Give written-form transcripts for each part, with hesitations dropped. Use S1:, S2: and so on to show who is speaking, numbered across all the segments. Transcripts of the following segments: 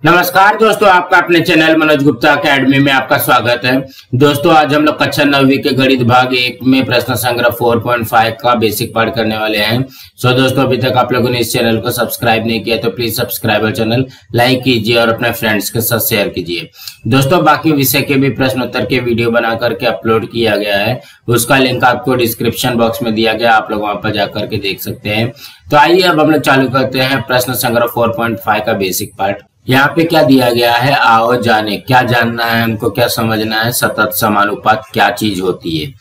S1: नमस्कार दोस्तों, आपका अपने चैनल मनोज गुप्ता अकेडमी में आपका स्वागत है। दोस्तों आज हम लोग कक्षा 9वीं के गणित भाग 1 में प्रश्न संग्रह 4.5 का बेसिक पार्ट करने वाले हैं। दोस्तों अभी तक आप लोगों ने इस चैनल को सब्सक्राइब नहीं किया तो प्लीज सब्सक्राइब और चैनल लाइक कीजिए और अपने फ्रेंड्स के साथ शेयर कीजिए। दोस्तों बाकी विषय के भी प्रश्न उत्तर के वीडियो बना करके अपलोड किया गया है, उसका लिंक आपको डिस्क्रिप्शन बॉक्स में दिया गया, आप लोग वहां पर जाकर के देख सकते हैं। तो आइए अब हम लोग चालू करते हैं प्रश्न संग्रह 4.5 का बेसिक पार्ट। यहाँ पे क्या दिया गया है, आओ जाने। क्या जानना है हमको, क्या समझना है, सतत समानुपात क्या चीज होती है।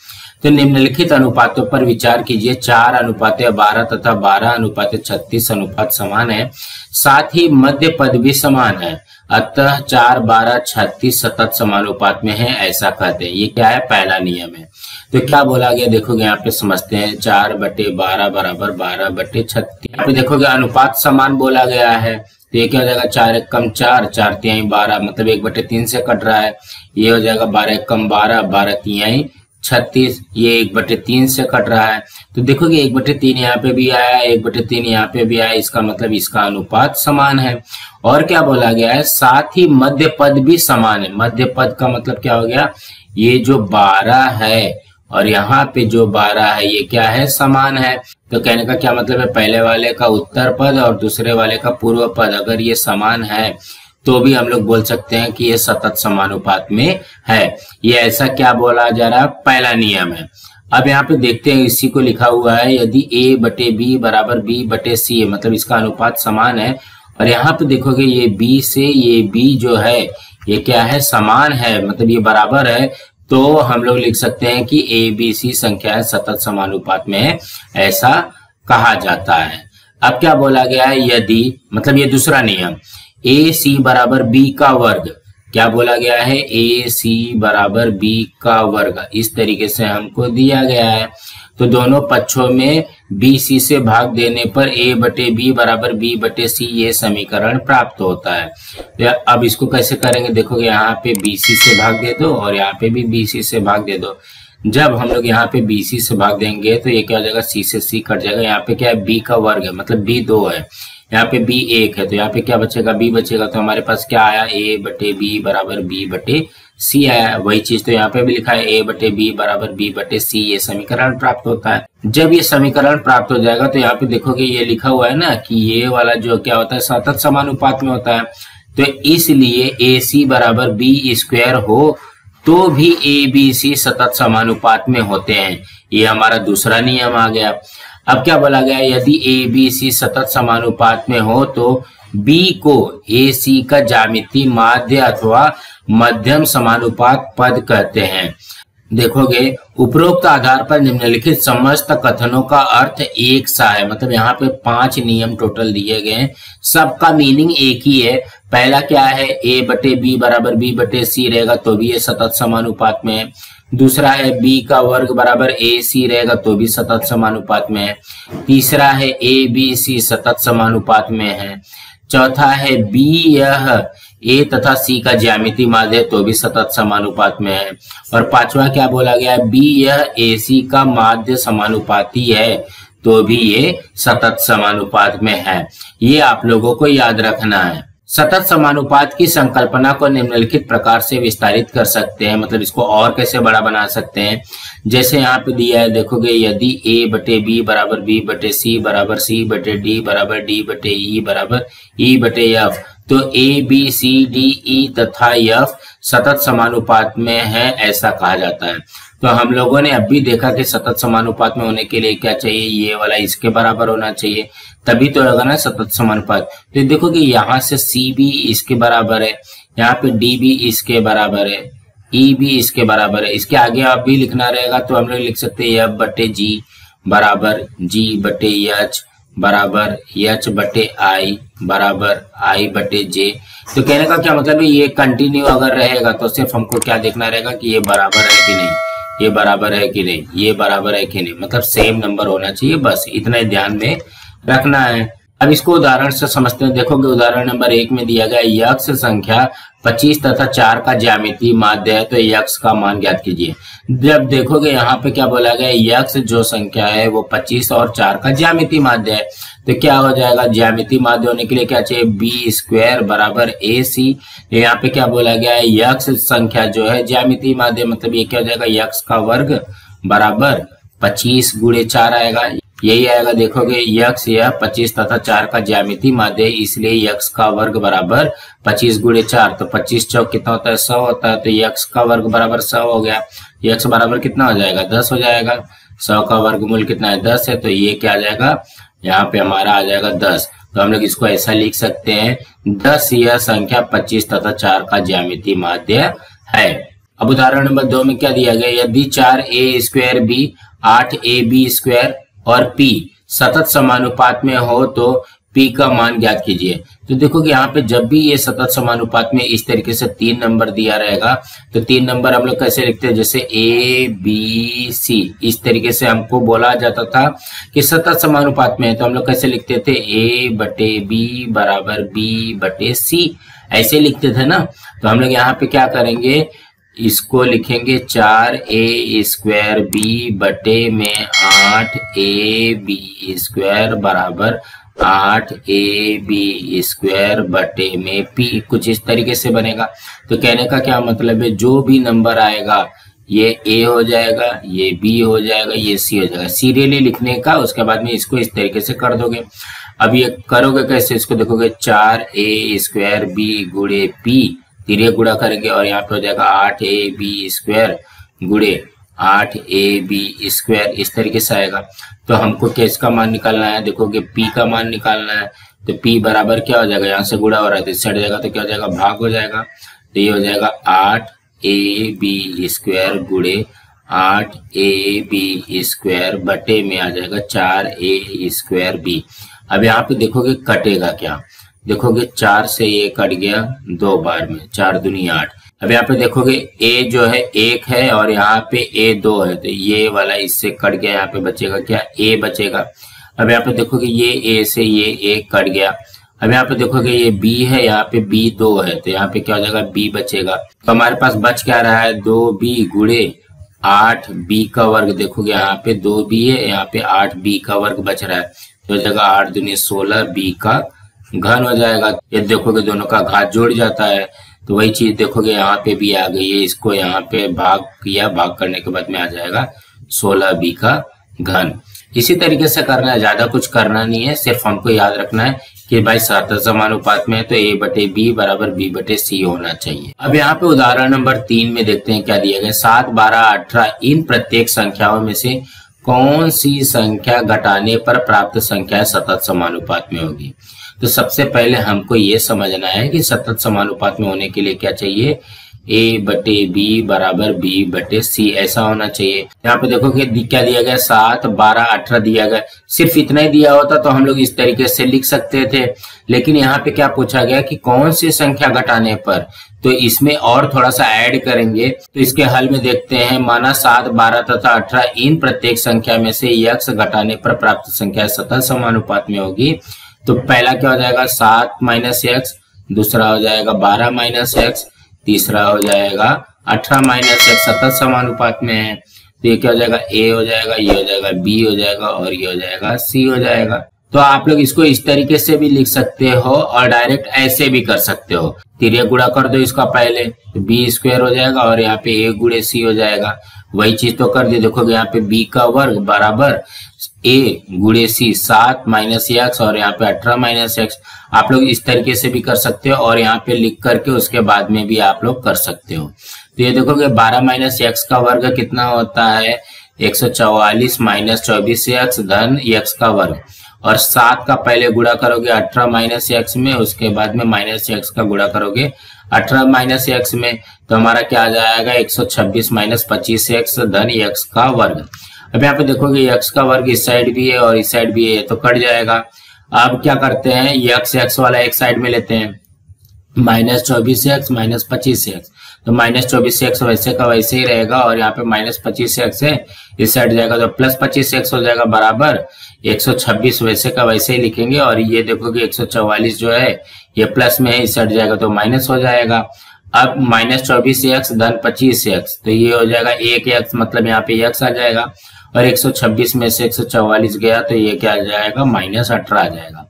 S1: तो निम्नलिखित अनुपातों पर विचार कीजिए। 4:12 तथा 12:36 अनुपात समान है, साथ ही मध्य पद भी समान है, अतः 4, 12, 36 सतत समानुपात में है, ऐसा कहते हैं। ये क्या है, पहला नियम है। तो क्या बोला गया देखोगे, यहाँ पे समझते हैं। 4/12 बराबर 12/36। यहाँ पे देखोगे अनुपात समान बोला गया है, तो ये क्या हो जाएगा, 4 एक कम 4, 4 तिहाई 12, मतलब 1/3 से कट रहा है। ये हो जाएगा 12 एक कम 12, 12 तिहाई 36, ये 1/3 से कट रहा है। तो देखोगे 1/3 यहाँ पे भी आया, 1/3 यहाँ पे भी आया, इसका मतलब इसका अनुपात समान है। और क्या बोला गया है, साथ ही मध्य पद भी समान है। मध्य पद का मतलब क्या हो गया, ये जो 12 है और यहाँ पे जो 12 है ये क्या है, समान है। तो कहने का क्या मतलब है, पहले वाले का उत्तर पद और दूसरे वाले का पूर्व पद अगर ये समान है तो भी हम लोग बोल सकते हैं कि ये सतत समानुपात में है। ये ऐसा क्या बोला जा रहा है, पहला नियम है। अब यहाँ पे देखते हैं, इसी को लिखा हुआ है, यदि A/B बराबर B/C है, मतलब इसका अनुपात समान है। और यहाँ पे देखोगे ये B से ये B जो है ये क्या है, समान है, मतलब ये बराबर है। तो हम लोग लिख सकते हैं कि ABC संख्याएं सतत समानुपात में है, ऐसा कहा जाता है। अब क्या बोला गया है, यदि, मतलब ये दूसरा नियम, AC बराबर B का वर्ग। क्या बोला गया है, AC बराबर B का वर्ग, इस तरीके से हमको दिया गया है। तो दोनों पक्षों में BC से भाग देने पर A/B बराबर B/C ये समीकरण प्राप्त होता है। अब इसको कैसे करेंगे, देखोगे यहाँ पे BC से भाग दे दो और यहाँ पे भी BC से भाग दे दो। जब हम लोग यहाँ पे BC से भाग देंगे तो ये क्या हो जाएगा, C से C कट जाएगा। यहाँ पे क्या है, B का वर्ग है, मतलब B 2 है, यहाँ पे B 1 है, तो यहाँ पे क्या बचेगा, B बचेगा। तो हमारे पास क्या आया, A/B बराबर B/C आया। वही चीज तो यहाँ पे भी लिखा है, A/B बराबर B/C, ये समीकरण प्राप्त होता है। जब ये समीकरण प्राप्त हो जाएगा तो यहाँ पे देखोगे ये लिखा हुआ है ना कि ये वाला जो क्या होता है, सतत समानुपात में होता है। तो इसलिए AC बराबर B² हो तो भी ABC सतत समानुपात में होते हैं। ये हमारा दूसरा नियम आ गया। अब क्या बोला गया, यदि ABC सतत समानुपात में हो तो B को AC का ज्यामितीय माध्य अथवा मध्यम समानुपात पद कहते हैं। देखोगे उपरोक्त आधार पर निम्नलिखित समस्त कथनों का अर्थ एक सा है, मतलब यहाँ पे 5 नियम टोटल दिए गए हैं, सबका मीनिंग एक ही है। पहला क्या है, A/B बराबर B/C रहेगा तो भी ये सतत समानुपात में है। दूसरा है B का वर्ग बराबर AC रहेगा तो भी सतत समानुपात में है। तीसरा है ABC सतत समानुपात में है। चौथा है B यह A तथा C का ज्यामितीय माध्य है तो भी सतत समानुपात में है। और पांचवा क्या बोला गया है, B यह AC का माध्य समानुपाती है तो भी ये सतत समानुपात में है। ये आप लोगों को याद रखना है। सतत समानुपात की संकल्पना को निम्नलिखित प्रकार से विस्तारित कर सकते हैं, मतलब इसको और कैसे बड़ा बना सकते हैं। जैसे यहाँ पे दिया है, देखोगे यदि A/B बराबर B/C बराबर C/D बराबर D/E बराबर E/F, तो A, B, C, D, E तथा F सतत समानुपात में है, ऐसा कहा जाता है। तो हम लोगों ने अब भी देखा कि सतत समानुपात में होने के लिए क्या चाहिए, ये वाला इसके बराबर होना चाहिए, तभी तो होगा ना सतत समानुपात। तो देखो कि यहाँ से C भी इसके बराबर है, यहाँ पे D भी इसके बराबर है, E भी इसके बराबर है। इसके आगे आप भी लिखना रहेगा तो हम लोग लिख सकते हैं F/G बराबर G/H बराबर H/I बराबर I/J। तो कहने का क्या मतलब है, ये कंटिन्यू अगर रहेगा तो सिर्फ हमको क्या देखना रहेगा कि ये बराबर है कि नहीं, ये बराबर है कि नहीं, ये बराबर है कि नहीं, मतलब सेम नंबर होना चाहिए, बस इतना ध्यान में रखना है। अब इसको उदाहरण से समझते हैं। देखोगे उदाहरण नंबर 1 में दिया गया यक्ष संख्या 25 तथा 4 का ज्यामितीय माध्य है, तो यक्ष का मान ज्ञात कीजिए। जब देखोगे यहाँ पे क्या बोला गया, यक्ष जो संख्या है वो 25 और 4 का ज्यामितीय माध्य है, तो क्या हो जाएगा, ज्यामितीय माध्य होने के लिए क्या चाहिए, बी स्क्वायर बराबर ए सी। यहाँ पे क्या बोला गया है, यक्ष संख्या जो है ज्यामितीय माध्य, मतलब ये क्या हो जाएगा, यक्ष का वर्ग बराबर 25 गुणे 4 आएगा, यही आएगा। देखोगे यक्ष या 25 तथा 4 का ज्यामितीय माध्य, इसलिए यक्ष का वर्ग बराबर 25 गुणे 4, तो 25 चौक कितना होता है, 100 होता है, तो यक्ष का वर्ग बराबर 100 हो गया। यक्ष बराबर कितना हो जाएगा, 10 हो जाएगा। 100 का वर्गमूल कितना है, 10 है, तो ये क्या आ जाएगा, यहाँ पे हमारा आ जाएगा 10। तो हम लोग इसको ऐसा लिख सकते हैं, 10 यह संख्या 25 तथा 4 का ज्यामितीय माध्य है। अब उदाहरण नंबर 2 में क्या दिया गया, यदि 4a square b 8ab square और p सतत समानुपात में हो तो p का मान ज्ञात कीजिए। तो देखो कि यहाँ पे जब भी ये सतत समानुपात में इस तरीके से 3 नंबर दिया रहेगा, तो 3 नंबर हम लोग कैसे लिखते हैं, जैसे a b c, इस तरीके से हमको बोला जाता था कि सतत समानुपात में है, तो हम लोग कैसे लिखते थे, a बटे b बराबर b बटे c, ऐसे लिखते थे ना। तो हम लोग यहाँ पे क्या करेंगे, इसको लिखेंगे 4a स्क्वायर b बटे में 8ab स्क्वायर बराबर 8ab स्क्वायर बटे में p, कुछ इस तरीके से बनेगा। तो कहने का क्या मतलब है, जो भी नंबर आएगा ये a हो जाएगा, ये b हो जाएगा, ये c हो जाएगा, सीरियली लिखने का। उसके बाद में इसको इस तरीके से कर दोगे। अब ये करोगे कैसे, इसको देखोगे 4a स्क्वायर b गुणे p, तिरे गुणा करेंगे और यहाँ पे हो जाएगा 8ab स्क्वायर गुणे 8ab स्क्वायर, इस तरीके से आएगा। तो हमको किस का मान निकालना है, देखोगे p का मान निकालना है, तो p बराबर क्या हो जाएगा, यहाँ से गुणा हो रहा है तो इससे हट जाएगा, तो क्या हो जाएगा, भाग हो जाएगा। तो ये हो जाएगा 8ab स्क्वायर गुणे 8ab स्क्वायर बटे में आ जाएगा 4a स्क्वायर b। अब यहाँ पे देखोगे कटेगा क्या, देखोगे 4 से ये कट गया 2 बार में, 4 दूनी 8। अब यहाँ पे देखोगे a जो है 1 है और यहाँ पे a 2 है, तो ये वाला इससे कट गया, यहाँ पे बचेगा क्या, a बचेगा। अब यहाँ पे देखोगे ये a से ये a कट गया। अब यहाँ पे देखोगे ये b है, यहाँ पे b 2 है, तो यहाँ पे क्या हो जाएगा, b बचेगा। तो हमारे पास बच क्या रहा है, 2b गुणे 8b का वर्ग। देखोगे यहाँ पे 2b है, यहाँ पे 8b का वर्ग बच रहा है, तो हो जाएगा 8 दूनी 16 b का घन हो जाएगा। ये देखोगे दोनों का घात जोड़ जाता है, तो वही चीज देखोगे यहाँ पे भी आ गई है। इसको यहाँ पे भाग किया, भाग करने के बाद में आ जाएगा 16b का घन। इसी तरीके से करना है, ज्यादा कुछ करना नहीं है, सिर्फ हमको याद रखना है कि भाई सतत समानुपात में है तो a बटे b बराबर b बटे c होना चाहिए। अब यहाँ पे उदाहरण नंबर 3 में देखते हैं क्या दिया गया, 7, 12, 18 इन प्रत्येक संख्याओं में से कौन सी संख्या घटाने पर प्राप्त संख्या सतत समानुपात में होगी। तो सबसे पहले हमको ये समझना है कि सतत समानुपात में होने के लिए क्या चाहिए, a बटे b बराबर b बटे c, ऐसा होना चाहिए। यहाँ पे देखो कि क्या दिया गया, 7, 12, 18 दिया गया। सिर्फ इतना ही दिया होता तो हम लोग इस तरीके से लिख सकते थे, लेकिन यहाँ पे क्या पूछा गया कि कौन सी संख्या घटाने पर, तो इसमें और थोड़ा सा ऐड करेंगे। तो इसके हल में देखते हैं, माना 7, 12 तथा 18 इन प्रत्येक संख्या में से यक्ष घटाने पर प्राप्त संख्या सतत समानुपात में होगी। तो पहला क्या हो जाएगा, 7 माइनस एक्स, दूसरा हो जाएगा 12 माइनस एक्स, तीसरा हो जाएगा 18 माइनस एक्स, सतत समानुपात में है। तो ये क्या हो जाएगा, a हो जाएगा, ये हो जाएगा b हो जाएगा और ये हो जाएगा c हो जाएगा। तो आप लोग इसको इस तरीके से भी लिख सकते हो और डायरेक्ट ऐसे भी कर सकते हो। तिर्यक गुणा कर दो इसका पहले, तो b स्क्वायर हो जाएगा और यहाँ पे a गुणे c हो जाएगा। वही चीज तो कर दी, देखोगे यहाँ पे b का वर्ग बराबर a गुणे c, 7 माइनस एक्स और यहाँ पे 18 माइनस एक्स। आप लोग इस तरीके से भी कर सकते हो और यहाँ पे लिख करके उसके बाद में भी आप लोग कर सकते हो। तो ये देखोगे 12 माइनस एक्स का वर्ग कितना होता है, 144 माइनस 24 एक्स धन एक्स का वर्ग, और 7 का पहले गुणा करोगे 18 माइनस एक्स में, उसके बाद में माइनस एक्स का गुणा करोगे 18 माइनस एक्स में, तो हमारा क्या आ जाएगा, 126 माइनस 25 एक्स धन एक्स का वर्ग। अब यहाँ पे देखोगे एक्स का वर्ग इस साइड भी है और इस साइड भी है, तो कट जाएगा। अब क्या करते हैं, एक्स वाला एक साइड में लेते हैं, माइनस 24 एक्स माइनस 25 एक्स, तो -24x वैसे का वैसे ही रहेगा और यहाँ पे -25x है, इस साइड जाएगा तो +25x हो जाएगा बराबर 126 वैसे का वैसे ही लिखेंगे। और ये देखो कि 144 जो है ये प्लस में है, इस साइड जाएगा तो माइनस हो जाएगा। अब -24x धन 25x तो ये हो जाएगा 1x, मतलब यहाँ पे x आ जाएगा और 126 में से 144 गया तो ये क्या आ जाएगा -18 आ जाएगा।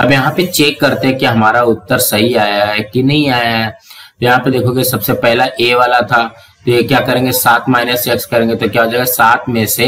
S1: अब यहाँ पे चेक करते हैं कि हमारा उत्तर सही आया है कि नहीं आया है। तो यहाँ पे देखोगे सबसे पहला ए वाला था, तो ये क्या करेंगे 7 - x करेंगे तो क्या हो जाएगा 7 में से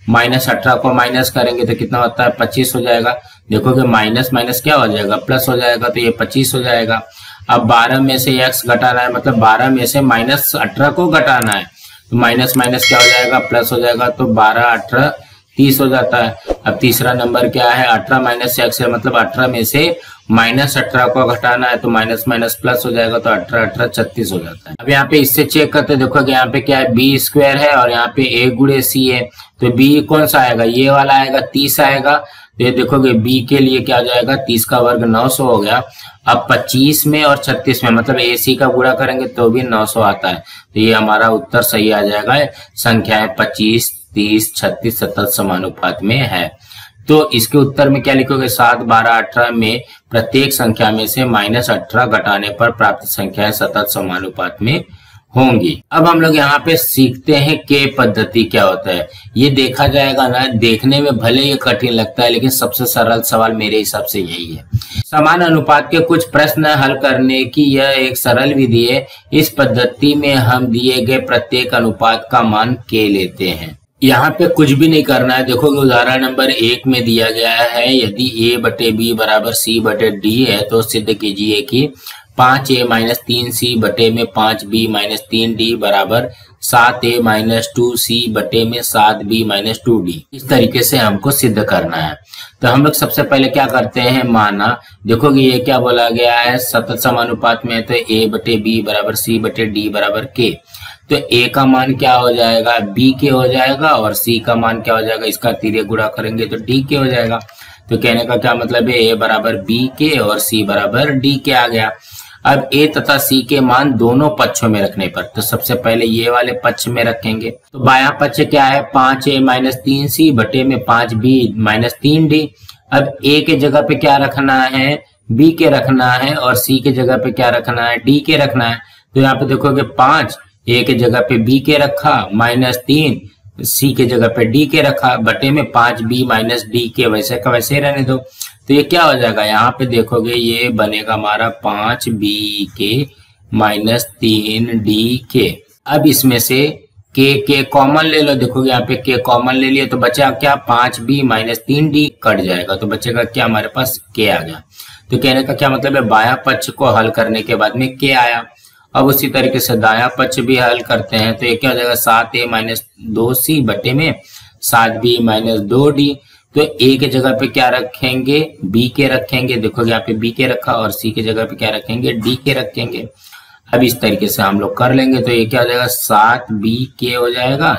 S1: -18 को माइनस करेंगे तो कितना होता है 25 हो जाएगा। देखोगे माइनस माइनस क्या हो जाएगा प्लस हो जाएगा, तो ये 25 हो जाएगा। अब 12 में से x घटाना है, मतलब 12 में से -18 को घटाना है, तो माइनस माइनस क्या हो जाएगा प्लस हो जाएगा, तो 12 18 30 हो जाता है। अब तीसरा नंबर क्या है 18 - x है, मतलब 18 में से -18 को घटाना है तो माइनस माइनस प्लस हो जाएगा, तो 18 18 36 हो जाता है। अब यहाँ पे इससे चेक करते देखो कि यहाँ पे क्या है b² है और यहाँ पे a × c है, तो b कौन सा आएगा ये वाला आएगा 30 आएगा। तो ये देखोगे b के लिए क्या हो जाएगा 30 का वर्ग 900 हो गया। अब 25 में और 36 में मतलब ac का गुणा करेंगे तो भी 900 आता है, तो ये हमारा उत्तर सही आ जाएगा। संख्या है 25 30 36 सतत समानुपात में है। तो इसके उत्तर में क्या लिखोगे 7 12 18 में प्रत्येक संख्या में से -18 घटाने पर प्राप्त संख्याएं सतत समानुपात में होंगी। अब हम लोग यहाँ पे सीखते हैं के पद्धति क्या होता है। ये देखा जाएगा ना, देखने में भले ये कठिन लगता है लेकिन सबसे सरल सवाल मेरे हिसाब से यही है। समान अनुपात के कुछ प्रश्न हल करने की यह एक सरल विधि है। इस पद्धति में हम दिए गए प्रत्येक अनुपात का मान के लेते हैं। यहाँ पे कुछ भी नहीं करना है। देखोगे उदाहरण नंबर 1 में दिया गया है यदि a/b बराबर c/d है तो सिद्ध कीजिए कि 5a - 3c बटे में 5b - 3d बराबर 7a - 2c बटे में 7b - 2d। इस तरीके से हमको सिद्ध करना है। तो हम लोग सबसे पहले क्या करते हैं माना, देखोगे ये क्या बोला गया है सतत समानुपात में, तो a/b बराबर c/d बराबर k। तो a का मान क्या हो जाएगा b के हो जाएगा और c का मान क्या हो जाएगा इसका तिर्यक गुणा करेंगे तो d के हो जाएगा। तो कहने का क्या मतलब है a बराबर b के और c बराबर d के आ गया। अब a तथा c के मान दोनों पक्षों में रखने पर, तो सबसे पहले ये वाले पक्ष में रखेंगे। तो बायां पक्ष क्या है 5a - 3c बटे में 5b - 3d। अब a के जगह पे क्या रखना है b के रखना है और c के जगह पे क्या रखना है d के रखना है। तो यहाँ पे देखोगे 5 a के जगह पे b के रखा -3 c के जगह पे d के रखा बटे में 5b - d के वैसे का वैसे रहने दो। तो ये क्या हो जाएगा यहाँ पे देखोगे ये बनेगा हमारा 5b के - 3d के। अब इसमें से के कॉमन ले लो। देखोगे यहाँ पे k कॉमन ले लिया तो बचा क्या 5b - 3d कट जाएगा, तो बचेगा क्या हमारे पास k आ गया। तो कहने का क्या मतलब है बायां पक्ष को हल करने के बाद में k आया। अब उसी तरीके से दायां पक्ष भी हल करते हैं तो ये क्या हो जाएगा 7a - 2c बटे में 7b - 2d। तो a के जगह पे क्या रखेंगे b के रखेंगे। देखोगे यहाँ पे b के रखा और c के जगह पे क्या रखेंगे d के रखेंगे। अब इस तरीके से हम लोग कर लेंगे तो ये क्या हो जाएगा 7b के हो जाएगा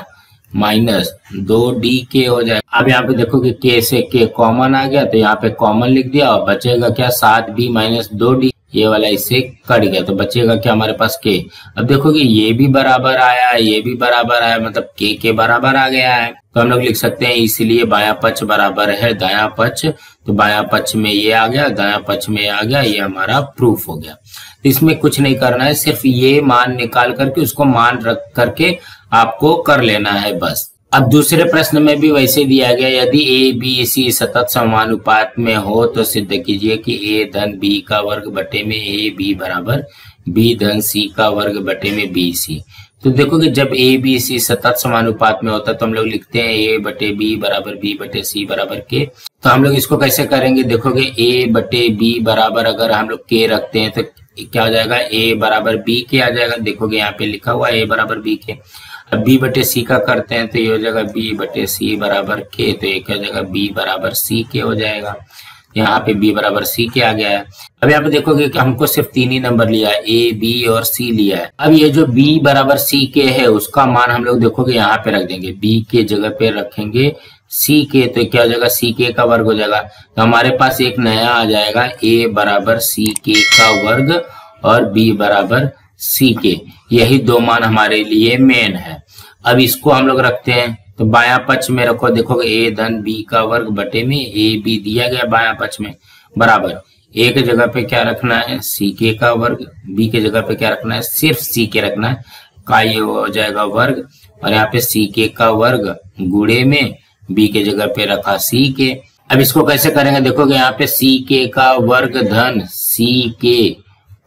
S1: -2d के हो जाएगा। अब यहाँ पे देखोगे k से k कॉमन आ गया तो यहाँ पे कॉमन लिख दिया और बचेगा क्या 7b - 2d। ये वाला इससे कट गया तो बचेगा क्या हमारे पास k। अब देखोगे ये भी बराबर आया ये भी बराबर आया, मतलब k के बराबर आ गया है। तो हम लोग लिख सकते हैं इसलिए बायां पक्ष बराबर है दायां पक्ष। तो बायां पक्ष में ये आ गया दायां पक्ष में आ गया, ये हमारा प्रूफ हो गया। तो इसमें कुछ नहीं करना है, सिर्फ ये मान निकाल करके उसको मान रख करके आपको कर लेना है बस। अब दूसरे प्रश्न में भी वैसे दिया गया यदि a b c सतत समानुपात में हो तो सिद्ध कीजिए कि a धन b का वर्ग बटे में a b बराबर b धन c का वर्ग बटे में b c। तो देखोगे जब a b c सतत समानुपात में होता है तो हम लोग लिखते हैं a बटे b बराबर b बटे c बराबर k। तो हम लोग इसको कैसे करेंगे देखोगे a बटे b बराबर अगर हम लोग k रखते हैं तो क्या हो जाएगा a बराबर b के आ जाएगा। देखोगे यहाँ पे लिखा हुआ a बराबर b के। अब b बटे c का करते हैं तो ये हो जाएगा b बटे c बराबर k। तो ये क्या हो जाएगा b बराबर c के हो जाएगा। यहाँ पे b बराबर c के आ गया है। अब यहाँ पे देखोगे कि हमको सिर्फ 3 ही नंबर लिया है a b और c लिया है। अब ये जो b बराबर c के है उसका मान हम लोग देखोगे यहाँ पे रख देंगे, b के जगह पे रखेंगे c के। तो क्या हो जाएगा c के का वर्ग हो जाएगा। तो हमारे पास एक नया आ जाएगा a बराबर c के का वर्ग और b बराबर सी के, यही दो मान हमारे लिए मेन है। अब इसको हम लोग रखते हैं तो बायां पक्ष में रखो, देखोगे ए धन बी का वर्ग बटे में ए बी दिया गया बायां पक्ष में, बराबर ए के जगह पे क्या रखना है सी के का वर्ग, बी के जगह पे क्या रखना है सिर्फ सी के रखना है, का ये हो जाएगा वर्ग, और यहाँ पे सी के का वर्ग गुणे में बी के जगह पे रखा सी के। अब इसको कैसे करेंगे, देखोगे यहाँ पे सी के का वर्ग धन सी के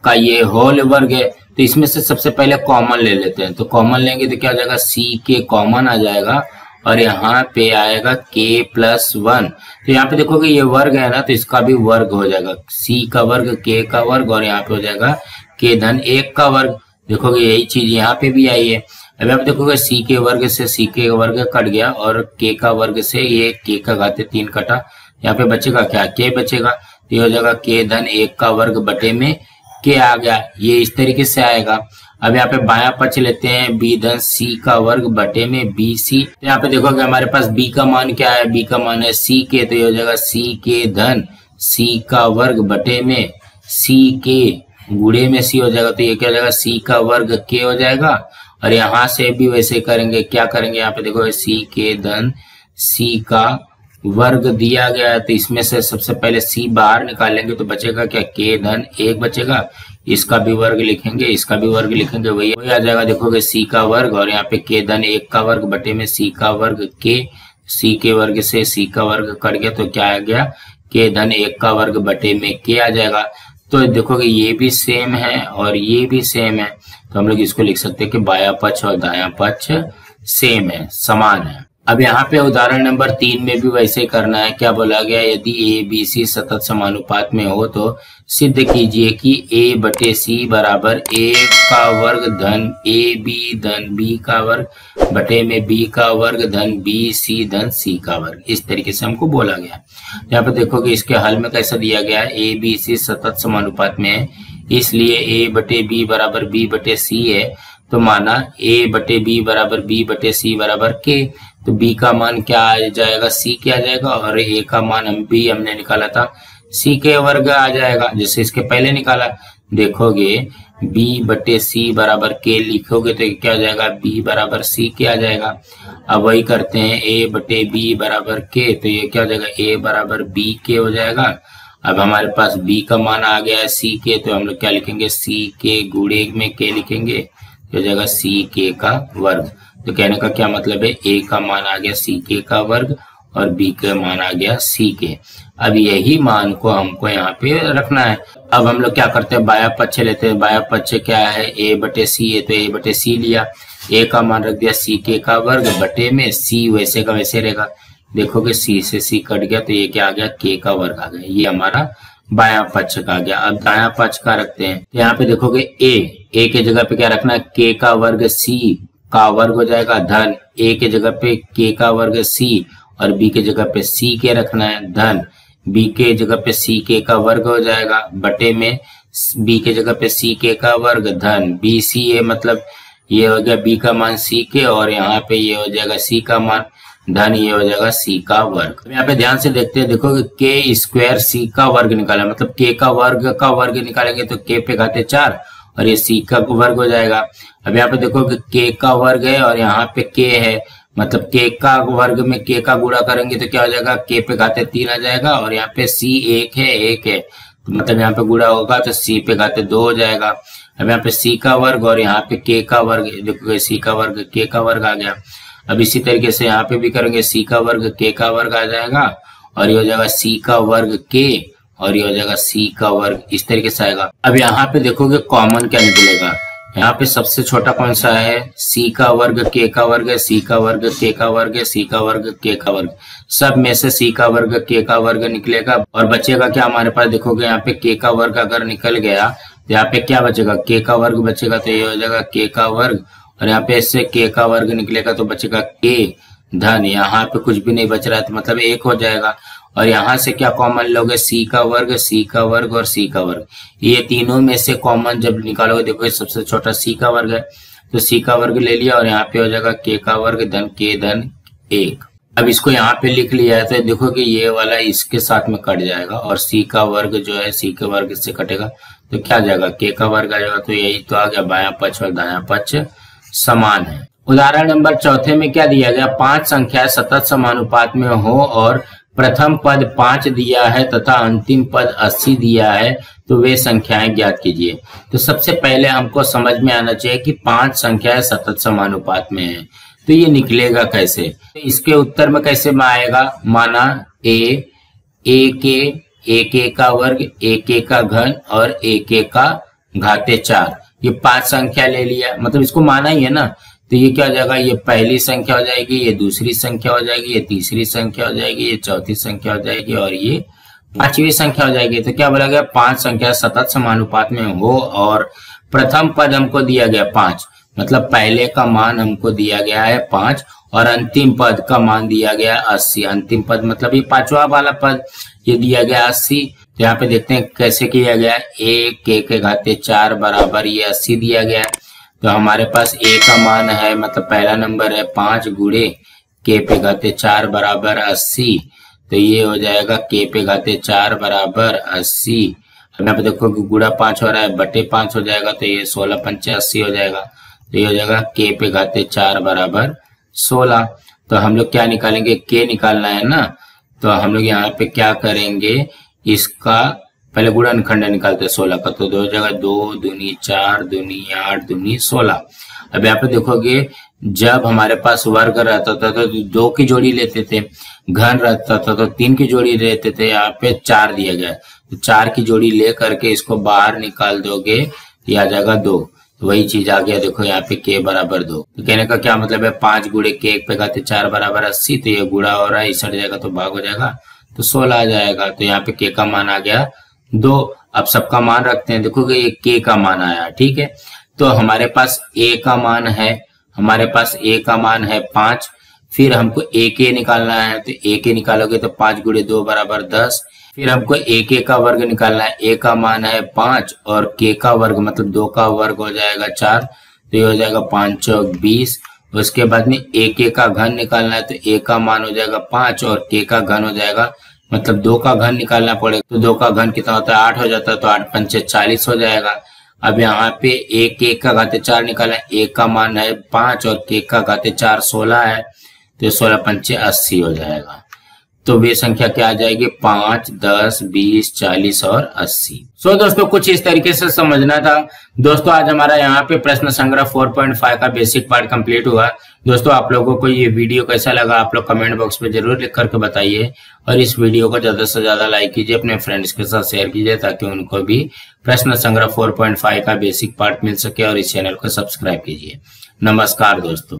S1: का ये होल वर्ग है, तो इसमें से सबसे पहले कॉमन ले लेते हैं। तो कॉमन लेंगे तो क्या हो जाएगा सी के कॉमन आ जाएगा और यहाँ पे आएगा के प्लस 1। तो यहाँ पे देखोगे ये वर्ग है ना, तो इसका भी वर्ग हो जाएगा, सी का वर्ग के का वर्ग और यहाँ पे हो जाएगा के धन 1 का वर्ग। देखोगे यही चीज यहाँ पे भी आई है। अब आप देखोगे सी के वर्ग से सी के वर्ग कट गया और के का वर्ग से ये के का घाते 3 कटा, यहाँ पे बचेगा क्या के बचेगा, तो ये हो जाएगा के धन 1 का वर्ग बटे में के आ गया, ये इस तरीके से आएगा। अब यहाँ पे बायां पक्ष लेते हैं बी धन सी का वर्ग बटे में बी सी, तो यहाँ पे देखोगे हमारे पास बी का मान क्या है, बी का मान है सी के, तो ये हो जाएगा सी के धन सी का वर्ग बटे में सी के गुणे में सी हो जाएगा, तो ये क्या हो जाएगा सी का वर्ग के हो जाएगा। और यहाँ से भी वैसे करेंगे, क्या करेंगे यहाँ पे देखो सी के धन सी का वर्ग दिया गया है, तो इसमें से सबसे पहले सी बाहर निकालेंगे तो बचेगा क्या के धन 1 बचेगा, इसका भी वर्ग लिखेंगे इसका भी वर्ग लिखेंगे, वही आ जाएगा देखोगे सी का वर्ग और यहाँ पे के धन 1 का वर्ग बटे में सी का वर्ग के, सी के वर्ग से सी का वर्ग कट गया तो क्या आ गया के धन 1 का वर्ग बटे में के आ जाएगा। तो देखोगे ये भी सेम है और ये भी सेम है, तो हम लोग इसको लिख सकते हैं कि बायां पक्ष और दायां पक्ष सेम है, समान है। अब यहाँ पे उदाहरण नंबर 3 में भी वैसे ही करना है। क्या बोला गया, यदि ए बी सी सतत समानुपात में हो तो सिद्ध कीजिए कि ए बटे सी बराबर ए का वर्ग धन ए बी धन बी का वर्ग बटे में बी का वर्ग धन बी सी धन सी का वर्ग, इस तरीके से हमको बोला गया। यहाँ पे देखोगे इसके हल में कैसा दिया गया है, ए बी सी सतत समानुपात में है, इसलिए ए बटे बी बराबर बी बटे सी है, तो माना ए बटे बी बराबर बी बटे सी बराबर के, तो b का मान क्या आ जाएगा सी के आ जाएगा और a का मान हमने निकाला था सी के वर्ग आ जाएगा, जैसे इसके पहले निकाला। देखोगे b बटे सी बराबर के लिखोगे तो क्या हो जाएगा b बराबर सी के आ जाएगा। अब वही करते हैं a बटे b बराबर के, तो ये क्या हो जाएगा a बराबर b के हो जाएगा। अब हमारे पास b का मान आ गया है सी के, तो हम लोग क्या लिखेंगे सी के गुणे में के लिखेंगे, हो जाएगा सी के का वर्ग। तो कहने का क्या मतलब है, ए का मान आ गया सी के का वर्ग और बी का मान आ गया सी के। अब यही मान को हमको यहाँ पे रखना है। अब हम लोग क्या करते हैं, बायां पक्ष लेते हैं। बायां पक्ष क्या है, ए बटे सी है, तो ए बटे सी लिया, ए का मान रख दिया सी के का वर्ग बटे में सी वैसे का वैसे रहेगा। देखोगे सी से सी कट गया तो ये क्या आ गया के का वर्ग आ गया, ये हमारा बायां पक्ष का आ गया। अब दायां पक्ष का रखते हैं, यहाँ पे देखोगे ए के जगह पे क्या रखना है, के का वर्ग सी का वर्ग हो जाएगा धन ए के जगह पे के का वर्ग सी और बी के जगह पे सी के रखना है धन बी के जगह पे सी के का वर्ग हो जाएगा बटे में बी के जगह पे सी के का वर्ग धन बी सी ए, मतलब ये हो गया बी का मान सी के और यहाँ पे ये हो जाएगा सी का मान धन ये हो जाएगा सी का वर्ग। यहाँ पे ध्यान से देखते हैं, देखो के स्क्वायर सी का वर्ग निकाला, मतलब के का वर्ग निकालेंगे तो के पे घाते 4 और ये सी का वर्ग हो जाएगा। अब यहाँ पे देखो के का वर्ग है और यहाँ पे के है, मतलब के का वर्ग में के का गुणा करेंगे तो क्या हो जाएगा के पे घाते 3 आ जाएगा और यहाँ पे सी 1 है, तो मतलब यहाँ पे गुणा होगा तो सी पे घाते 2 हो जाएगा। अब यहाँ पे सी का वर्ग और यहाँ पे के का वर्ग, देखो सी का वर्ग के का वर्ग आ गया। अब इसी तरीके से यहाँ पे भी करेंगे, सी का वर्ग के का वर्ग आ जाएगा और ये हो जाएगा सी का वर्ग के और ये हो जाएगा सी का वर्ग, इस तरीके से आएगा। अब यहाँ पे देखोगे कॉमन क्या निकलेगा, यहाँ पे सबसे छोटा कौन सा है, सी का वर्ग के का वर्ग है, सी का वर्ग के का वर्ग है, सी का वर्ग के का वर्ग, सब में से सी का वर्ग के का वर्ग निकलेगा और बचेगा क्या हमारे पास, देखोगे यहाँ पे के का वर्ग अगर निकल गया तो यहाँ पे क्या बचेगा, के का वर्ग बचेगा, तो ये हो जाएगा के का वर्ग और यहाँ पे इससे के का वर्ग निकलेगा तो बचेगा के धन, यहाँ पे कुछ भी नहीं बच रहा है तो मतलब 1 हो जाएगा। और यहाँ से क्या कॉमन लोगे, सी का वर्ग और सी का वर्ग, ये तीनों में से कॉमन जब निकालोगे देखो सबसे छोटा सी का वर्ग है तो सी का वर्ग ले लिया और यहाँ पे हो जाएगा के का वर्ग धन के धन 1। अब इसको यहाँ पे लिख लिया है तो देखो कि ये वाला इसके साथ में कट जाएगा और सी का वर्ग जो है सी के वर्ग से कटेगा तो क्या आ जाएगा, के का वर्ग आ जाएगा। तो यही तो आ गया, बायां पक्ष और दायां पक्ष समान है। उदाहरण नंबर चौथे में क्या दिया गया, 5 संख्याएं सतत समानुपात में हो और प्रथम पद 5 दिया है तथा अंतिम पद 80 दिया है, तो वे संख्याएं ज्ञात कीजिए। तो सबसे पहले हमको समझ में आना चाहिए कि 5 संख्याएं सतत समानुपात में है, तो ये निकलेगा कैसे। तो इसके उत्तर में कैसे में आएगा, माना एक का वर्ग, एक का घन और एक का घाते 4, ये 5 संख्या ले लिया, मतलब इसको माना ही है ना। तो ये क्या हो जाएगा, ये पहली संख्या हो जाएगी, ये दूसरी संख्या हो जाएगी, ये तीसरी संख्या हो जाएगी, ये चौथी संख्या हो जाएगी और ये 5वीं संख्या हो जाएगी। तो क्या बोला गया, 5 संख्या सतत समानुपात में हो और प्रथम पद हमको दिया गया 5, मतलब पहले का मान हमको दिया गया है 5 और अंतिम पद का मान दिया गया 80। अंतिम पद मतलब ये 5वां वाला पद, ये दिया गया 80। तो यहाँ पे देखते हैं कैसे किया गया, एक के घाते 4 बराबर ये 80 दिया गया। तो हमारे पास ए का मान है, मतलब पहला नंबर है 5 गुणे के पे घाते 4 बराबर 80। तो ये हो जाएगा के पे घाते 4 बराबर 80। अब यहाँ पे देखो गुणा 5 हो रहा है, बटे 5 हो जाएगा, तो ये 16 पंचे 80 हो जाएगा। तो ये हो जाएगा के पे घाते 4 बराबर 16। तो हम लोग क्या निकालेंगे, के निकालना है ना। तो हम लोग यहाँ पे क्या करेंगे, इसका पहले गुणनखंड निकालते हैं 16 का। तो 2 जगह 2 दूनी 4 दूनी 8 दूनी 16। अब यहाँ पे देखोगे जब हमारे पास वर्ग रहता था तो 2 की जोड़ी लेते थे, घन रहता था तो 3 की जोड़ी लेते थे, यहाँ पे 4 दिया गया तो 4 की जोड़ी ले करके इसको बाहर निकाल दोगे, ये आ जाएगा 2। तो वही चीज आ गया, देखो यहाँ पे के बराबर 2। तो कहने का क्या मतलब है, 5 गुणे के 1 पे घाते 4 बराबर 80। तो ये गुणा हो रहा है, इस हट जाएगा तो भाग हो जाएगा, तो 16 आ जाएगा। तो यहाँ पे के का मान आ गया 2। अब सबका मान रखते हैं, देखोगे ये के का मान आया, ठीक है। तो हमारे पास ए का मान है, हमारे पास ए का मान है 5, फिर हमको ए के निकालना है। तो ए के निकालोगे तो 5 गुणे 2 बराबर 10। फिर हमको ए के का वर्ग निकालना है, ए का मान है 5 और के का वर्ग मतलब 2 का वर्ग हो जाएगा 4। तो ये हो जाएगा 5 चौक 20। उसके बाद में ए के का घन निकालना है, तो ए का मान हो जाएगा 5 और के का घन हो जाएगा मतलब 2 का घन निकालना पड़ेगा। तो 2 का घन कितना होता है, 8 हो जाता है, तो 8 पंचे 40 हो जाएगा। अब यहाँ पे एक का घाते 4 निकाला, एक का मान है 5 और के का घाते 4 16 है, तो 16 पंचे 80 हो जाएगा। तो वे संख्या क्या आ जाएगी, 5 10 20 40 और 80। सो दोस्तों कुछ इस तरीके से समझना था। दोस्तों आज हमारा यहाँ पे प्रश्न संग्रह 4.5 का बेसिक पार्ट कंप्लीट हुआ। दोस्तों आप लोगों को ये वीडियो कैसा लगा आप लोग कमेंट बॉक्स में जरूर लिख करके बताइए और इस वीडियो को ज्यादा से ज्यादा लाइक कीजिए, अपने फ्रेंड्स के साथ शेयर कीजिए ताकि उनको भी प्रश्न संग्रह 4.5 का बेसिक पार्ट मिल सके और इस चैनल को सब्सक्राइब कीजिए। नमस्कार दोस्तों।